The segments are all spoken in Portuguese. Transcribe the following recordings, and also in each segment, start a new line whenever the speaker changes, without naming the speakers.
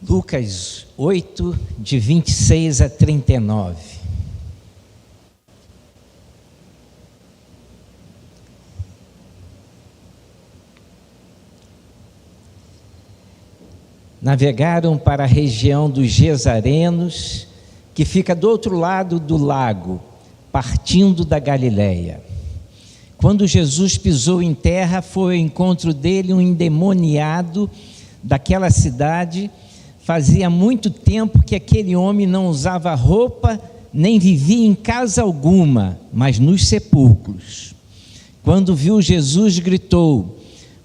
Lucas 8, de 26 a 39. Navegaram para a região dos Gesarenos, que fica do outro lado do lago, partindo da Galileia. Quando Jesus pisou em terra, foi ao encontro dele um endemoniado daquela cidade. Fazia muito tempo que aquele homem não usava roupa, nem vivia em casa alguma, mas nos sepulcros. Quando viu Jesus, gritou,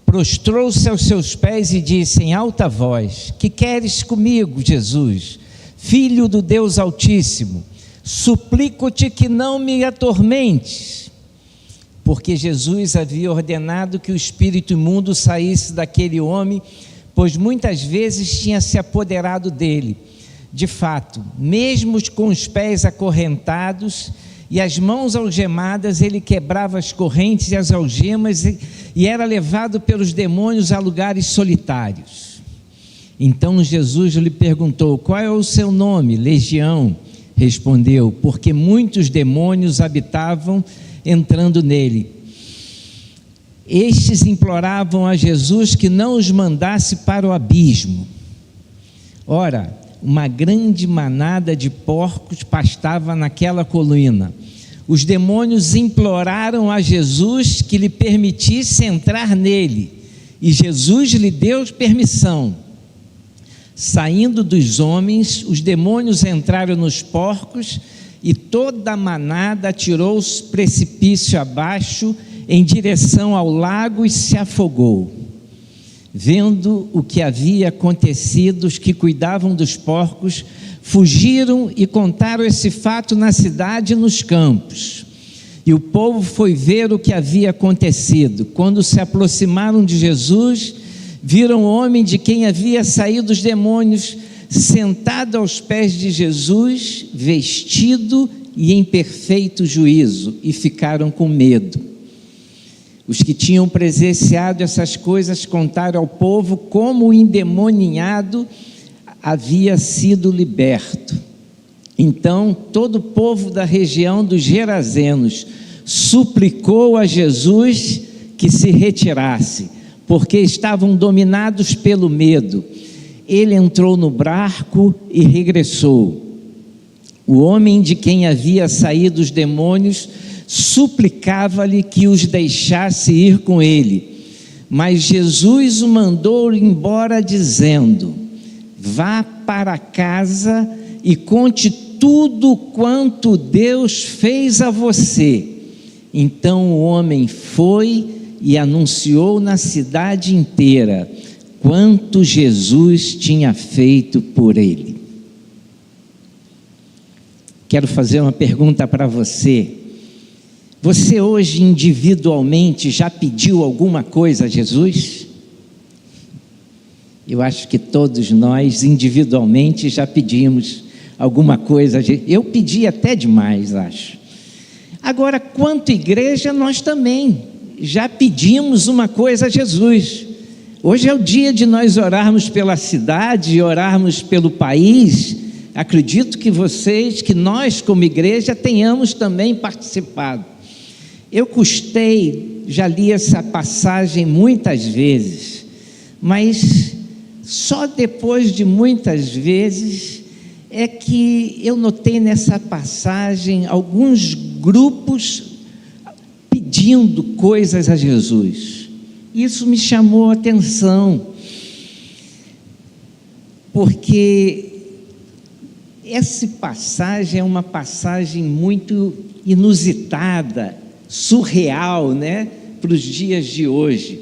prostrou-se aos seus pés e disse em alta voz: que queres comigo, Jesus, Filho do Deus Altíssimo? Suplico-te que não me atormentes. Porque Jesus havia ordenado que o espírito imundo saísse daquele homem, pois muitas vezes tinha se apoderado dele. De fato, mesmo com os pés acorrentados e as mãos algemadas, ele quebrava as correntes e as algemas e era levado pelos demônios a lugares solitários. Então Jesus lhe perguntou: qual é o seu nome? Legião, respondeu, porque muitos demônios habitavam entrando nele. Estes imploravam a Jesus que não os mandasse para o abismo. Ora, uma grande manada de porcos pastava naquela colina. Os demônios imploraram a Jesus que lhe permitisse entrar nele, e Jesus lhe deu permissão. Saindo dos homens, os demônios entraram nos porcos, e toda a manada atirou-se precipício abaixo em direção ao lago e se afogou. Vendo o que havia acontecido, os que cuidavam dos porcos fugiram e contaram esse fato na cidade e nos campos. E o povo foi ver o que havia acontecido. Quando se aproximaram de Jesus, viram o homem de quem havia saído os demônios sentado aos pés de Jesus, vestido e em perfeito juízo, e ficaram com medo. Os que tinham presenciado essas coisas contaram ao povo como o endemoniado havia sido liberto. Então todo o povo da região dos Gerazenos suplicou a Jesus que se retirasse, porque estavam dominados pelo medo. Ele entrou no barco e regressou. O homem de quem havia saído os demônios suplicava-lhe que os deixasse ir com ele, mas Jesus o mandou embora dizendo: vá para casa e conte tudo quanto Deus fez a você. Então o homem foi e anunciou na cidade inteira quanto Jesus tinha feito por ele. Quero fazer uma pergunta para você. Você hoje individualmente já pediu alguma coisa a Jesus? Eu acho que todos nós individualmente já pedimos alguma coisa a Jesus. Eu pedi até demais, acho. Agora, quanto igreja, nós também já pedimos uma coisa a Jesus. Hoje é o dia de nós orarmos pela cidade e orarmos pelo país. Acredito que nós como igreja tenhamos também participado. Eu já li essa passagem muitas vezes, mas só depois de muitas vezes é que eu notei nessa passagem alguns grupos pedindo coisas a Jesus. Isso me chamou a atenção, porque essa passagem é uma passagem muito inusitada, surreal, né, para os dias de hoje.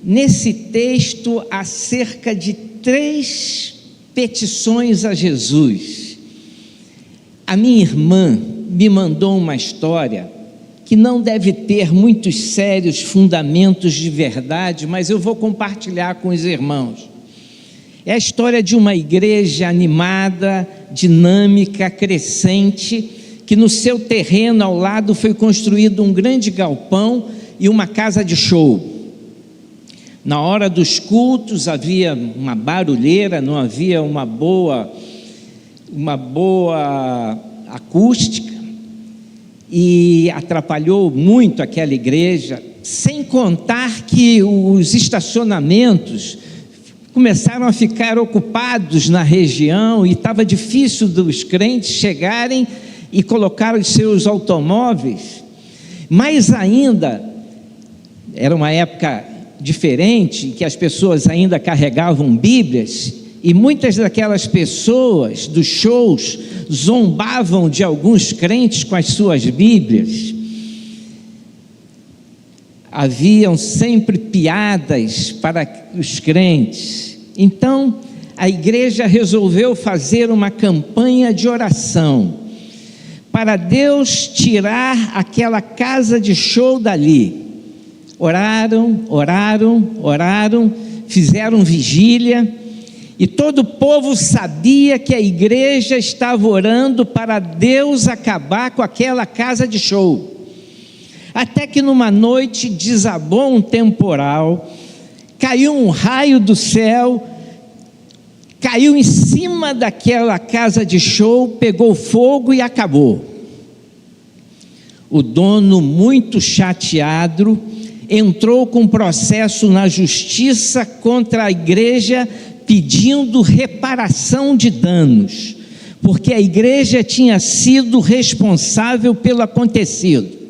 Nesse texto há cerca de 3 petições a Jesus. A minha irmã me mandou uma história que não deve ter muitos sérios fundamentos de verdade, mas eu vou compartilhar com os irmãos. É a história de uma igreja animada, dinâmica, crescente, que no seu terreno ao lado foi construído um grande galpão e uma casa de show. Na hora dos cultos havia uma barulheira, não havia uma boa acústica, e atrapalhou muito aquela igreja, sem contar que os estacionamentos começaram a ficar ocupados na região e estava difícil dos crentes chegarem e colocar os seus automóveis. Mais ainda, era uma época diferente, que as pessoas ainda carregavam Bíblias, e muitas daquelas pessoas dos shows zombavam de alguns crentes com as suas Bíblias. Haviam sempre piadas para os crentes. Então, a igreja resolveu fazer uma campanha de oração para Deus tirar aquela casa de show dali. Oraram, fizeram vigília, e todo o povo sabia que a igreja estava orando para Deus acabar com aquela casa de show. Até que numa noite desabou um temporal, caiu um raio do céu, caiu em cima daquela casa de show, pegou fogo e acabou. O dono, muito chateado, entrou com processo na justiça contra a igreja, pedindo reparação de danos, porque a igreja tinha sido responsável pelo acontecido.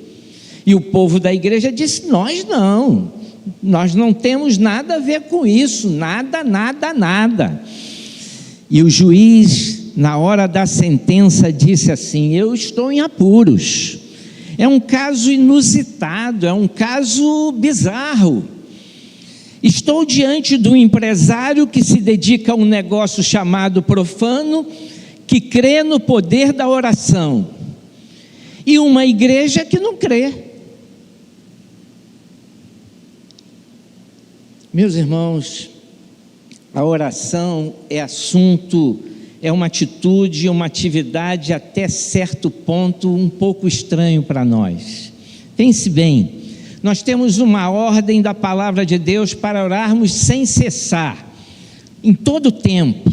E o povo da igreja disse: nós não temos nada a ver com isso, nada. E o juiz, na hora da sentença, disse assim: eu estou em apuros, é um caso inusitado, é um caso bizarro. Estou diante de um empresário que se dedica a um negócio chamado profano, que crê no poder da oração, e uma igreja que não crê. Meus irmãos, a oração é assunto, é uma atitude, uma atividade até certo ponto um pouco estranho para nós. Pense bem, nós temos uma ordem da palavra de Deus para orarmos sem cessar, em todo o tempo.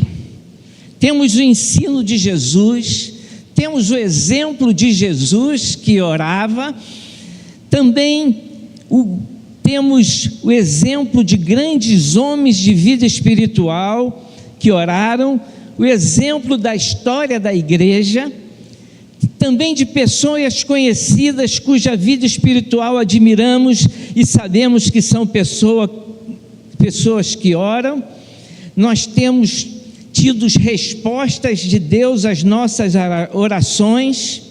Temos o ensino de Jesus, temos o exemplo de Jesus que orava, também temos o exemplo de grandes homens de vida espiritual que oraram, o exemplo da história da igreja, também de pessoas conhecidas cuja vida espiritual admiramos e sabemos que são pessoas que oram. Nós temos tido respostas de Deus às nossas orações.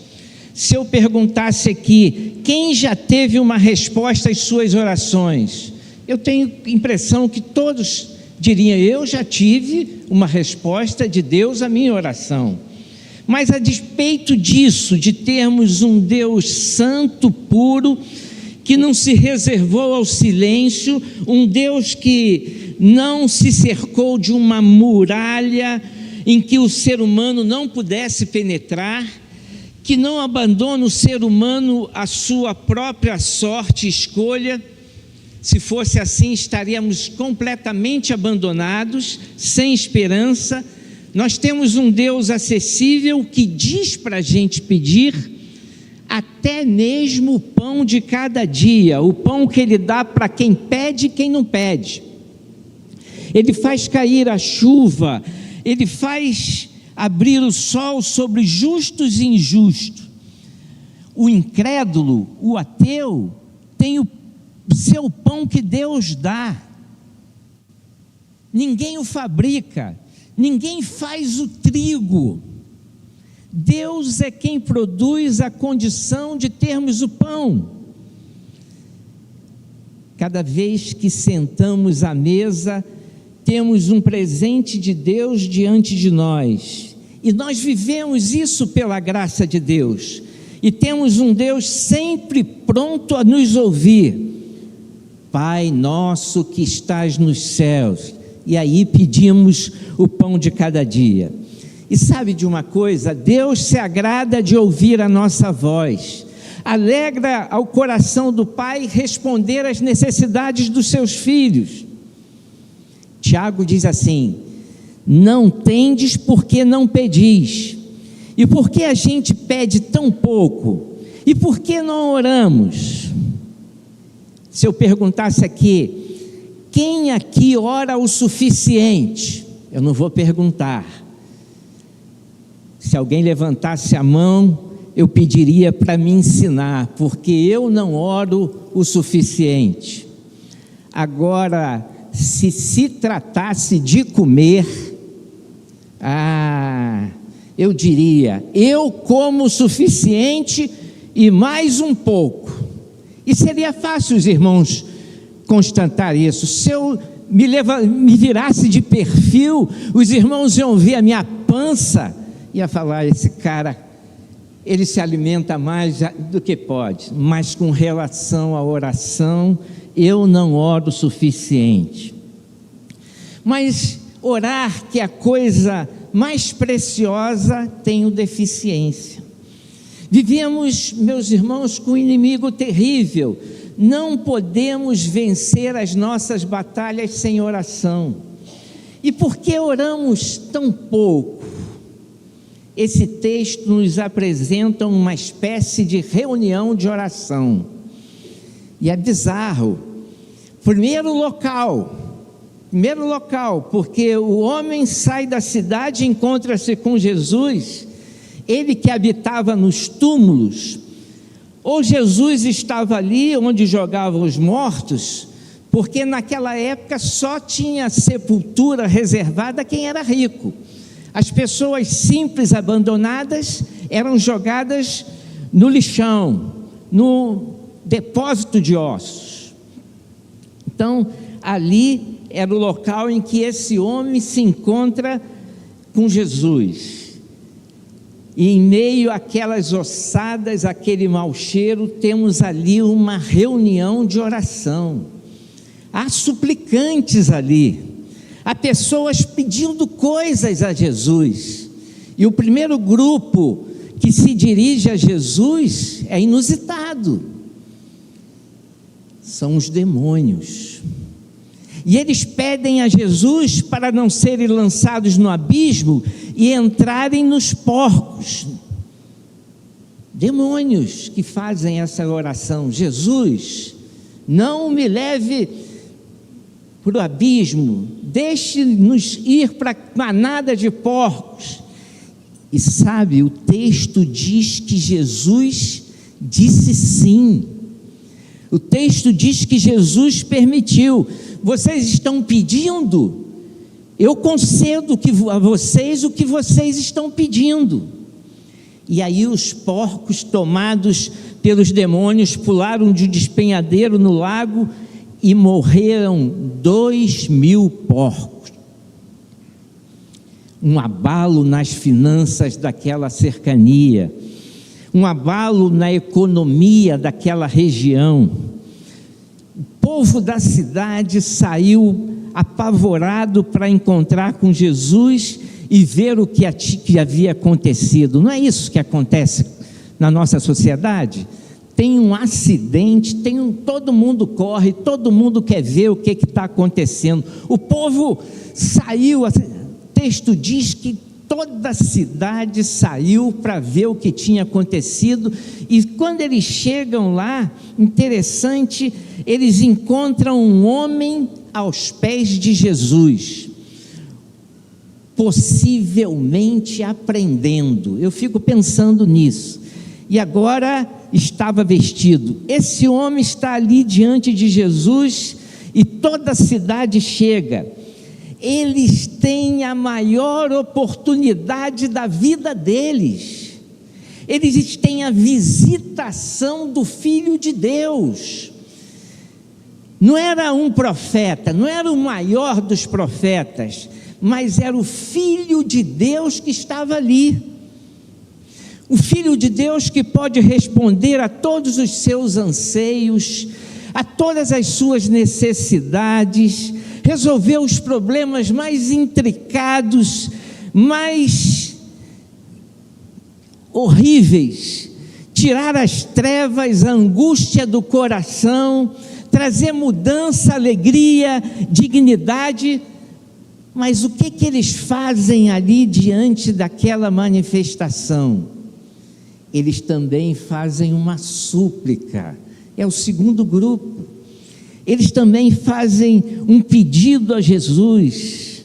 Se eu perguntasse aqui, quem já teve uma resposta às suas orações? Eu tenho a impressão que todos diriam: eu já tive uma resposta de Deus à minha oração. Mas a despeito disso, de termos um Deus santo, puro, que não se reservou ao silêncio, um Deus que não se cercou de uma muralha em que o ser humano não pudesse penetrar, que não abandona o ser humano à sua própria sorte e escolha. Se fosse assim, estaríamos completamente abandonados, sem esperança. Nós temos um Deus acessível que diz para a gente pedir até mesmo o pão de cada dia, o pão que Ele dá para quem pede e quem não pede. Ele faz cair a chuva, Ele faz abrir o sol sobre justos e injustos. O incrédulo, o ateu, tem o seu pão que Deus dá. Ninguém o fabrica, ninguém faz o trigo. Deus é quem produz a condição de termos o pão. Cada vez que sentamos à mesa, temos um presente de Deus diante de nós, e nós vivemos isso pela graça de Deus, e temos um Deus sempre pronto a nos ouvir. Pai nosso que estás nos céus, e aí pedimos o pão de cada dia. E sabe de uma coisa? Deus se agrada de ouvir a nossa voz, alegra ao coração do Pai responder às necessidades dos seus filhos. Tiago diz assim: não tendes porque não pedis. E por que a gente pede tão pouco? E por que não oramos? Se eu perguntasse aqui, quem aqui ora o suficiente? Eu não vou perguntar. Se alguém levantasse a mão, eu pediria para me ensinar, porque eu não oro o suficiente. Agora, se tratasse de comer, eu diria, eu como o suficiente e mais um pouco. E seria fácil os irmãos constatar isso. Se eu me virasse de perfil, os irmãos iam ver a minha pança, ia falar, esse cara, ele se alimenta mais do que pode. Mas com relação à oração, eu não oro o suficiente. Mas orar, que é a coisa mais preciosa, tenho deficiência. Vivíamos, meus irmãos, com um inimigo terrível. Não podemos vencer as nossas batalhas sem oração. E por que oramos tão pouco? Esse texto nos apresenta uma espécie de reunião de oração. E é bizarro. Primeiro local, porque o homem sai da cidade e encontra-se com Jesus. Ele que habitava nos túmulos, ou Jesus estava ali onde jogavam os mortos, porque naquela época só tinha sepultura reservada a quem era rico. As pessoas simples, abandonadas, eram jogadas no lixão, no depósito de ossos. Então, ali era o local em que esse homem se encontra com Jesus. E em meio àquelas ossadas, aquele mau cheiro, temos ali uma reunião de oração. Há suplicantes ali, há pessoas pedindo coisas a Jesus. E o primeiro grupo que se dirige a Jesus é inusitado. São os demônios. E eles pedem a Jesus para não serem lançados no abismo e entrarem nos porcos. Demônios que fazem essa oração: Jesus, não me leve para o abismo, deixe-nos ir para a manada de porcos. E sabe, o texto diz que Jesus disse sim. O texto diz que Jesus permitiu. Vocês estão pedindo, eu concedo a vocês o que vocês estão pedindo. E aí os porcos, tomados pelos demônios, pularam de despenhadeiro no lago e morreram 2.000 porcos. Um abalo nas finanças daquela cercania, um abalo na economia daquela região. O povo da cidade saiu apavorado para encontrar com Jesus e ver o que havia acontecido. Não é isso que acontece na nossa sociedade? Tem um acidente, todo mundo corre, todo mundo quer ver o que está acontecendo. O povo saiu, o texto diz que toda a cidade saiu para ver o que tinha acontecido, e quando eles chegam lá, interessante, eles encontram um homem aos pés de Jesus, possivelmente aprendendo. Eu fico pensando nisso. E agora estava vestido. Esse homem está ali diante de Jesus e toda a cidade chega. Eles têm a maior oportunidade da vida deles. Eles têm a visitação do Filho de Deus. Não era um profeta, não era o maior dos profetas, mas era o Filho de Deus que estava ali. O Filho de Deus que pode responder a todos os seus anseios, a todas as suas necessidades, resolver os problemas mais intricados, mais horríveis, tirar as trevas, a angústia do coração, trazer mudança, alegria, dignidade Mas o que eles fazem ali diante daquela manifestação? Eles também fazem uma súplica. É o segundo grupo. Eles também fazem um pedido a Jesus.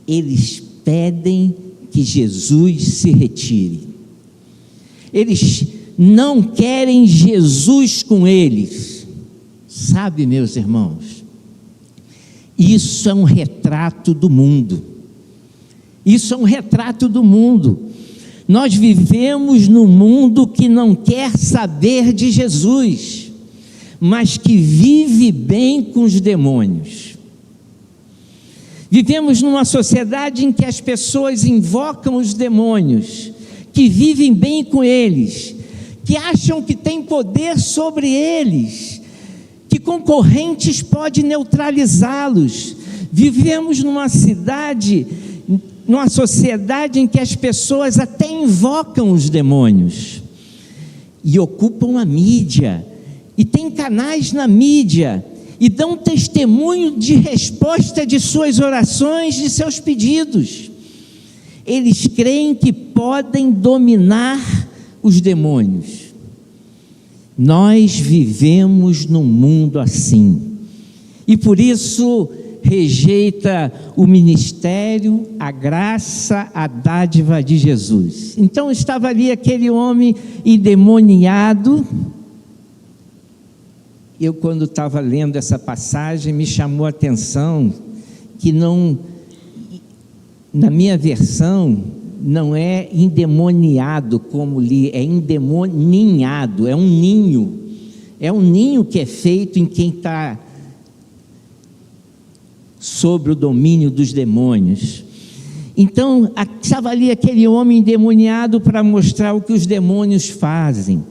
Eles pedem que Jesus se retire. Eles não querem Jesus com eles. Sabe, meus irmãos, isso é um retrato do mundo. Isso é um retrato do mundo. Nós vivemos num mundo que não quer saber de Jesus, mas que vive bem com os demônios. Vivemos numa sociedade em que as pessoas invocam os demônios, que vivem bem com eles, que acham que têm poder sobre eles, que concorrentes podem neutralizá-los. Vivemos numa sociedade em que as pessoas até invocam os demônios e ocupam a mídia, e tem canais na mídia, e dão testemunho de resposta de suas orações, de seus pedidos. Eles creem que podem dominar os demônios. Nós vivemos num mundo assim, e por isso rejeita o ministério, a graça, a dádiva de Jesus. Então estava ali aquele homem endemoniado. Eu, quando estava lendo essa passagem, me chamou a atenção que não, na minha versão, não é endemoniado como li, é endemoninhado, é um ninho que é feito em quem está sobre o domínio dos demônios. Então, estava ali aquele homem endemoniado para mostrar o que os demônios fazem,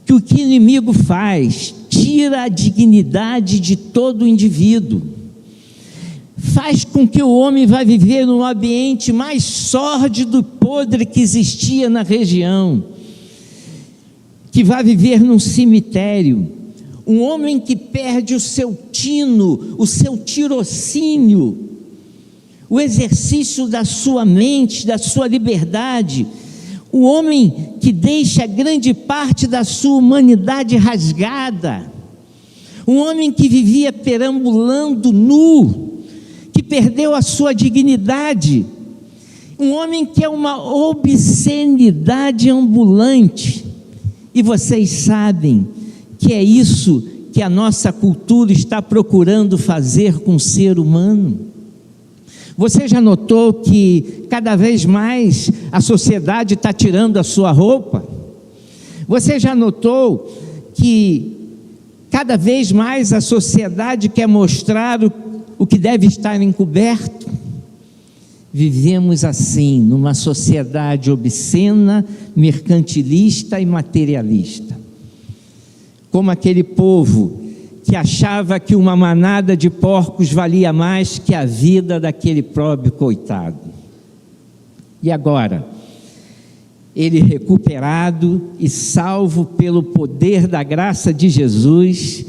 que o que o inimigo faz, tira a dignidade de todo indivíduo, faz com que o homem vá viver num ambiente mais sórdido e podre que existia na região, que vai viver num cemitério. Um homem que perde o seu tino, o seu tirocínio, o exercício da sua mente, da sua liberdade. O homem que deixa grande parte da sua humanidade rasgada. Um homem que vivia perambulando nu, que perdeu a sua dignidade. Um homem que é uma obscenidade ambulante. E vocês sabem que é isso que a nossa cultura está procurando fazer com o ser humano. Você já notou que cada vez mais a sociedade está tirando a sua roupa? Você já notou que cada vez mais a sociedade quer mostrar o que deve estar encoberto? Vivemos assim, numa sociedade obscena, mercantilista e materialista. Como aquele povo que achava que uma manada de porcos valia mais que a vida daquele pobre coitado. E agora, ele recuperado e salvo pelo poder da graça de Jesus,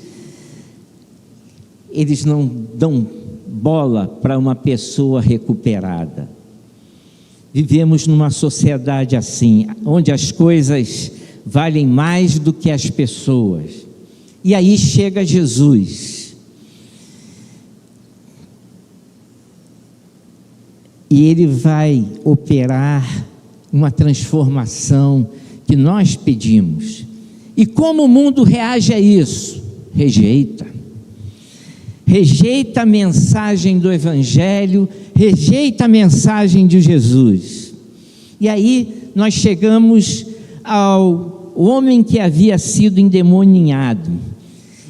eles não dão bola para uma pessoa recuperada. Vivemos numa sociedade assim, onde as coisas valem mais do que as pessoas. E aí chega Jesus, e ele vai operar uma transformação que nós pedimos. E como o mundo reage a isso? Rejeita a mensagem do Evangelho, rejeita a mensagem de Jesus. E aí nós chegamos ao homem que havia sido endemoniado.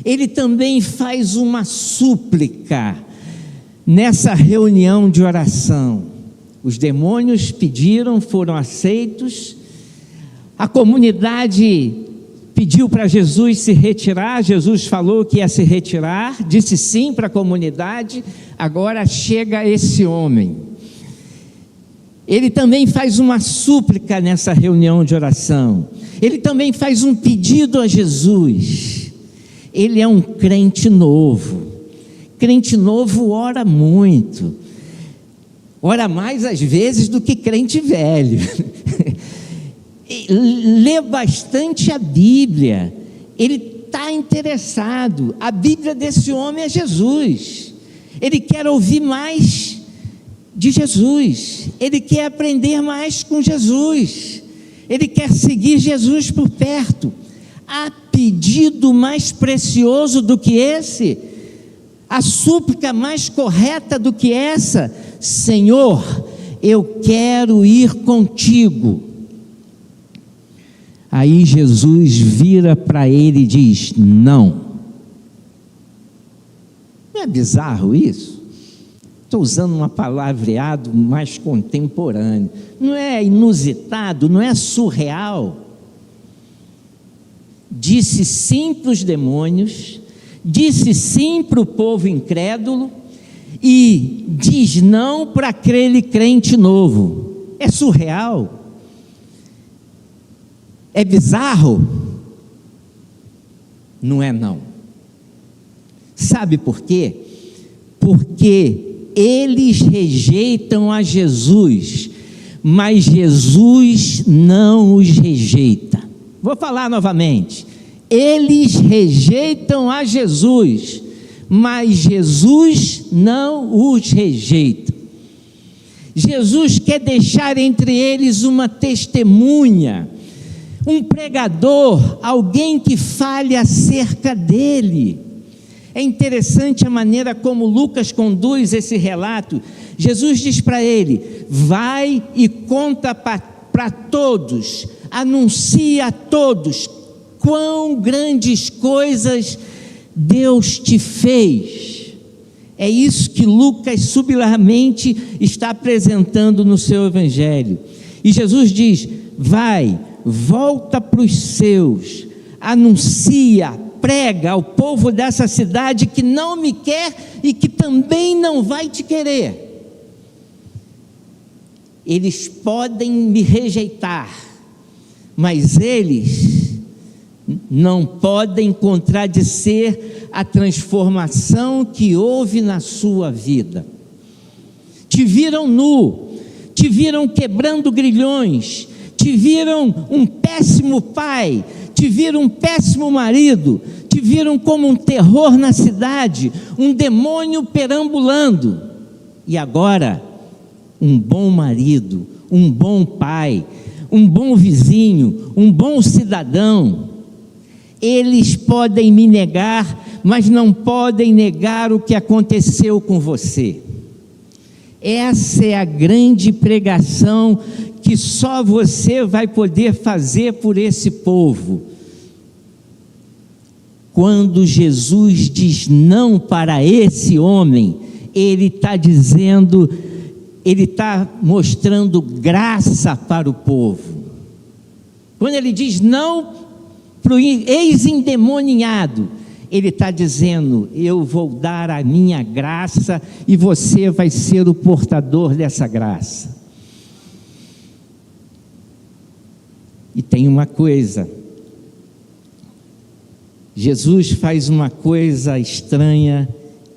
Ele também faz uma súplica nessa reunião de oração. Os demônios pediram, foram aceitos. A comunidade pediu para Jesus se retirar. Jesus falou que ia se retirar, disse sim para a comunidade. Agora chega esse homem. Ele também faz uma súplica nessa reunião de oração. Ele também faz um pedido a Jesus. Ele é um crente novo. Crente novo ora muito. ora mais às vezes do que crente velho, lê bastante a Bíblia, ele está interessado. A Bíblia desse homem é Jesus, ele quer ouvir mais de Jesus, ele quer aprender mais com Jesus, ele quer seguir Jesus por perto. Há pedido mais precioso do que esse? A súplica mais correta do que essa? Senhor, eu quero ir contigo. Aí Jesus vira para ele e diz: não. Não é bizarro isso? Estou usando um palavreado mais contemporâneo. Não é inusitado, não é surreal. Disse sim para os demônios, disse sim para o povo incrédulo e diz não para aquele crente novo. É surreal? É bizarro? Não é não. Sabe por quê? Porque eles rejeitam a Jesus, mas Jesus não os rejeita. Vou falar novamente. Eles rejeitam a Jesus, mas Jesus não os rejeita. Jesus quer deixar entre eles uma testemunha, um pregador, alguém que fale acerca dele. É interessante a maneira como Lucas conduz esse relato. Jesus diz para ele: vai e conta para todos, anuncia a todos quão grandes coisas Deus te fez. É isso que Lucas subtilmente está apresentando no seu evangelho. E Jesus diz: vai, volta para os seus, anuncia, prega ao povo dessa cidade que não me quer e que também não vai te querer. Eles podem me rejeitar, mas eles não podem contradizer a transformação que houve na sua vida. Te viram nu, te viram quebrando grilhões, te viram um péssimo pai, te viram um péssimo marido, te viram como um terror na cidade, um demônio perambulando. E agora, um bom marido, um bom pai, um bom vizinho, um bom cidadão. Eles podem me negar, mas não podem negar o que aconteceu com você. Essa é a grande pregação que só você vai poder fazer por esse povo. Quando Jesus diz não para esse homem, ele está dizendo, ele está mostrando graça para o povo. Quando ele diz não para o ex-endemoniado, ele está dizendo: eu vou dar a minha graça e você vai ser o portador dessa graça. E tem uma coisa, Jesus faz uma coisa estranha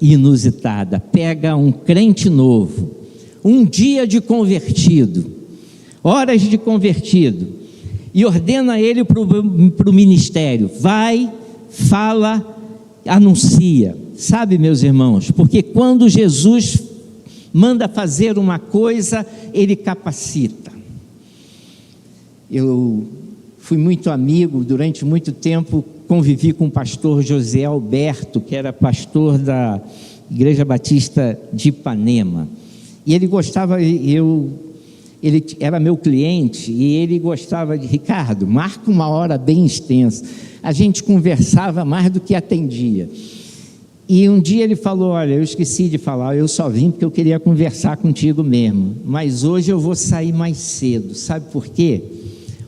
e inusitada. Pega um crente novo, um dia de convertido, horas de convertido, e ordena ele para o ministério: vai, fala, anuncia. Sabe, meus irmãos, porque quando Jesus manda fazer uma coisa, ele capacita. Eu fui muito amigo, durante muito tempo convivi com o pastor José Alberto, que era pastor da Igreja Batista de Ipanema, e ele gostava, ele era meu cliente, e ele gostava de: Ricardo, marca uma hora bem extensa. A gente conversava mais do que atendia, e um dia ele falou: olha, eu esqueci de falar, eu só vim porque eu queria conversar contigo mesmo, mas hoje eu vou sair mais cedo. Sabe por quê?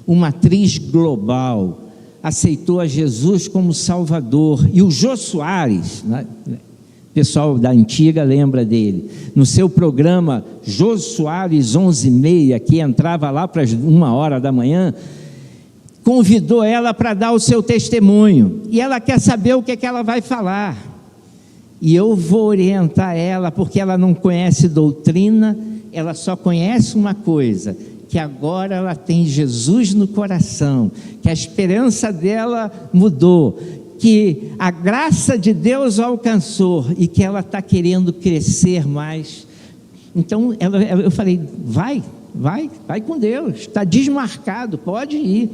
Uma atriz global aceitou a Jesus como Salvador, e o Jô Soares, né? O pessoal da antiga lembra dele, no seu programa Jô Soares 11h30, que entrava lá para 1h da manhã, convidou ela para dar o seu testemunho, e ela quer saber o que é que ela vai falar, e eu vou orientar ela, porque ela não conhece doutrina, ela só conhece uma coisa, que agora ela tem Jesus no coração, que a esperança dela mudou, que a graça de Deus a alcançou e que ela está querendo crescer mais. Então eu falei, vai com Deus, está desmarcado, pode ir.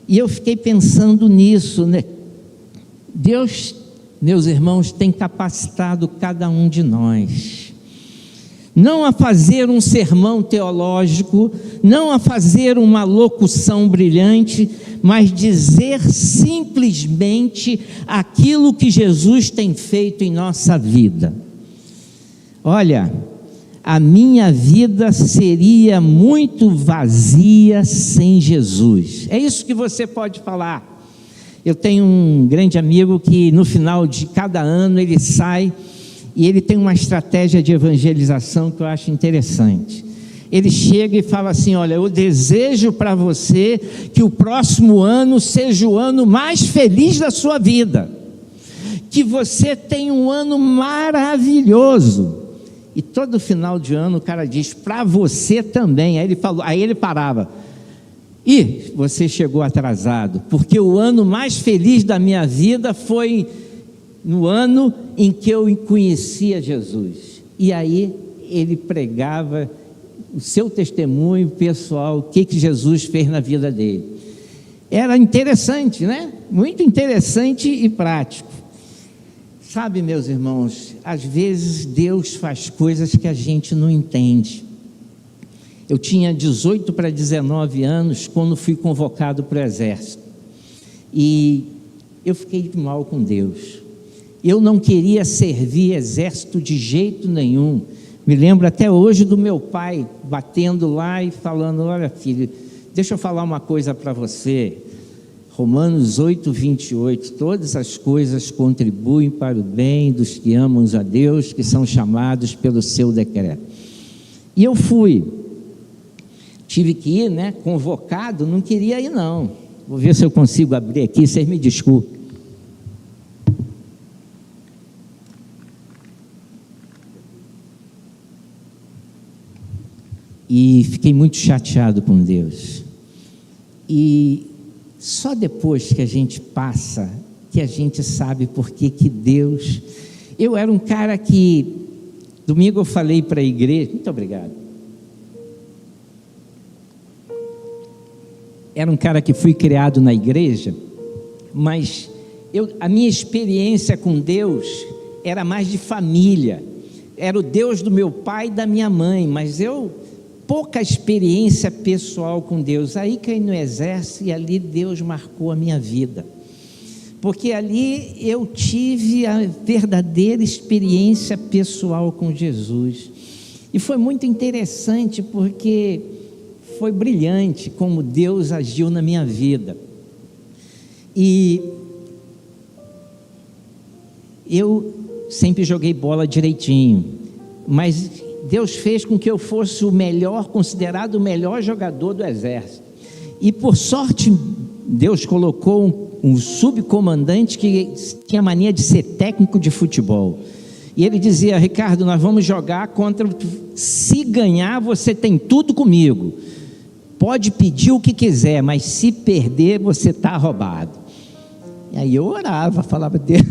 E eu fiquei pensando nisso, né? Deus, meus irmãos, tem capacitado cada um de nós, não a fazer um sermão teológico, não a fazer uma locução brilhante, mas dizer simplesmente aquilo que Jesus tem feito em nossa vida. Olha, a minha vida seria muito vazia sem Jesus. É isso que você pode falar. Eu tenho um grande amigo que no final de cada ano ele sai e ele tem uma estratégia de evangelização que eu acho interessante. Ele chega e fala assim: olha, eu desejo para você que o próximo ano seja o ano mais feliz da sua vida, que você tenha um ano maravilhoso. E todo final de ano o cara diz, para você também. Aí ele parava, e você chegou atrasado, porque o ano mais feliz da minha vida foi no ano em que eu conhecia Jesus. E aí ele pregava o seu testemunho pessoal, o que Jesus fez na vida dele. Era interessante, né? Muito interessante e prático. Sabe, meus irmãos, às vezes Deus faz coisas que a gente não entende. Eu tinha 18 para 19 anos quando fui convocado para o exército, e eu fiquei mal com Deus. Eu não queria servir exército de jeito nenhum. Me lembro até hoje do meu pai batendo lá e falando: olha, filho, deixa eu falar uma coisa para você. Romanos 8, 28, todas as coisas contribuem para o bem dos que amam a Deus, que são chamados pelo seu decreto. E eu fui, tive que ir, né, convocado, não queria ir não. Vou ver se eu consigo abrir aqui, vocês me desculpem. E fiquei muito chateado com Deus. E só depois que a gente passa, que a gente sabe por que Deus... Eu era um cara que, domingo eu falei para a igreja, muito obrigado. Era um cara que fui criado na igreja, mas a minha experiência com Deus era mais de família. Era o Deus do meu pai e da minha mãe, mas pouca experiência pessoal com Deus. Aí caí no exército e ali Deus marcou a minha vida, porque ali eu tive a verdadeira experiência pessoal com Jesus, e foi muito interessante, porque foi brilhante como Deus agiu na minha vida. E eu sempre joguei bola direitinho, mas Deus fez com que eu fosse considerado o melhor jogador do exército. E por sorte, Deus colocou um subcomandante que tinha mania de ser técnico de futebol. E ele dizia: Ricardo, nós vamos jogar contra... Se ganhar, você tem tudo comigo. Pode pedir o que quiser, mas se perder, você está roubado. E aí eu orava, falava: Deus...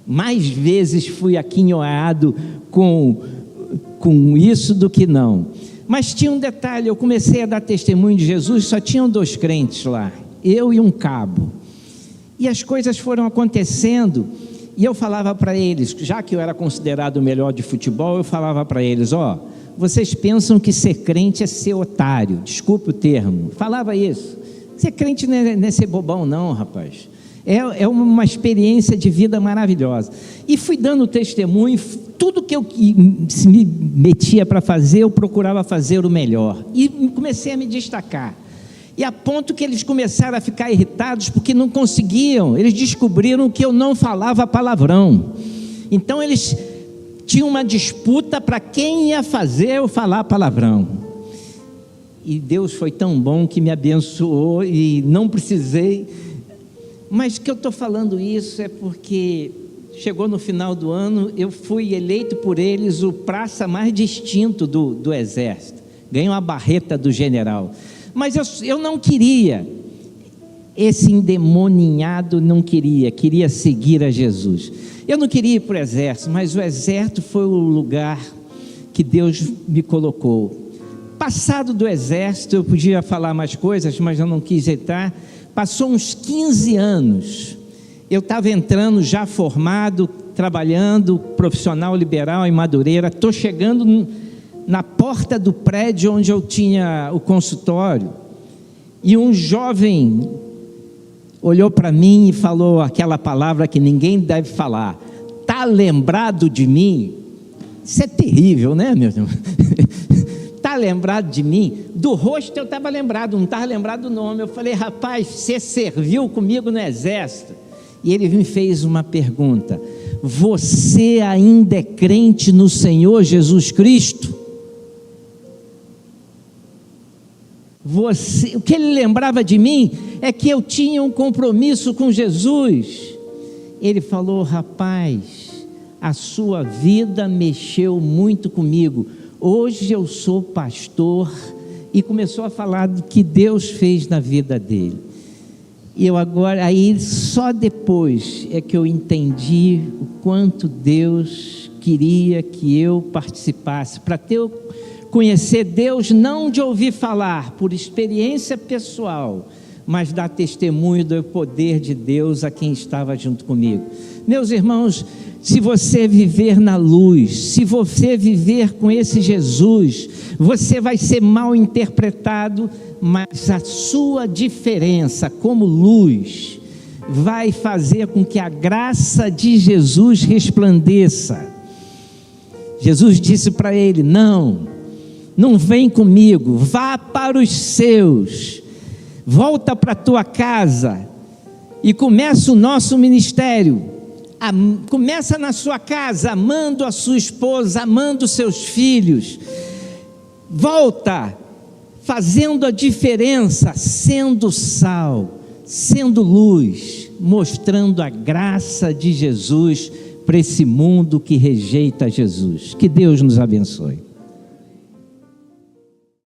Mais vezes fui aquinhoado com isso do que não. Mas tinha um detalhe: eu comecei a dar testemunho de Jesus, só tinham 2 crentes lá, eu e um cabo. E as coisas foram acontecendo, e eu falava para eles, já que eu era considerado o melhor de futebol, eu falava para eles: vocês pensam que ser crente é ser otário, desculpe o termo, falava isso. Ser crente não é ser bobão não, rapaz. É uma experiência de vida maravilhosa. E fui dando testemunho, tudo que eu me metia para fazer, eu procurava fazer o melhor. E comecei a me destacar. E a ponto que eles começaram a ficar irritados, porque não conseguiam. Eles descobriram que eu não falava palavrão. Então eles tinham uma disputa para quem ia fazer eu falar palavrão. E Deus foi tão bom que me abençoou e não precisei... Mas que eu estou falando isso é porque chegou no final do ano, eu fui eleito por eles o praça mais distinto do Exército. Ganhei uma barreta do general. Mas eu não queria, esse endemoninhado não queria seguir a Jesus. Eu não queria ir para o Exército, mas o Exército foi o lugar que Deus me colocou. Passado do Exército, eu podia falar mais coisas, mas eu não quis entrar. Passou uns 15 anos, eu estava entrando já formado, trabalhando, profissional liberal em Madureira. Estou chegando na porta do prédio onde eu tinha o consultório, e um jovem olhou para mim e falou aquela palavra que ninguém deve falar: está lembrado de mim? Isso é terrível, né, meu irmão? Está lembrado de mim? Do rosto eu estava lembrado, não estava lembrado do nome. Eu falei: rapaz, você serviu comigo no Exército? E ele me fez uma pergunta: você ainda é crente no Senhor Jesus Cristo? O que ele lembrava de mim é que eu tinha um compromisso com Jesus. Ele falou: rapaz, a sua vida mexeu muito comigo. Hoje eu sou pastor. E começou a falar do que Deus fez na vida dele. E eu agora, aí só depois é que eu entendi o quanto Deus queria que eu participasse, para conhecer Deus não de ouvir falar, por experiência pessoal, mas dar testemunho do poder de Deus a quem estava junto comigo. Meus irmãos, se você viver na luz, se você viver com esse Jesus, você vai ser mal interpretado, mas a sua diferença como luz vai fazer com que a graça de Jesus resplandeça. Jesus disse para ele: não vem comigo, vá para os seus, volta para a tua casa e começa o nosso ministério. Começa na sua casa, amando a sua esposa, amando os seus filhos. Volta fazendo a diferença, sendo sal, sendo luz, mostrando a graça de Jesus para esse mundo que rejeita Jesus. Que Deus nos abençoe.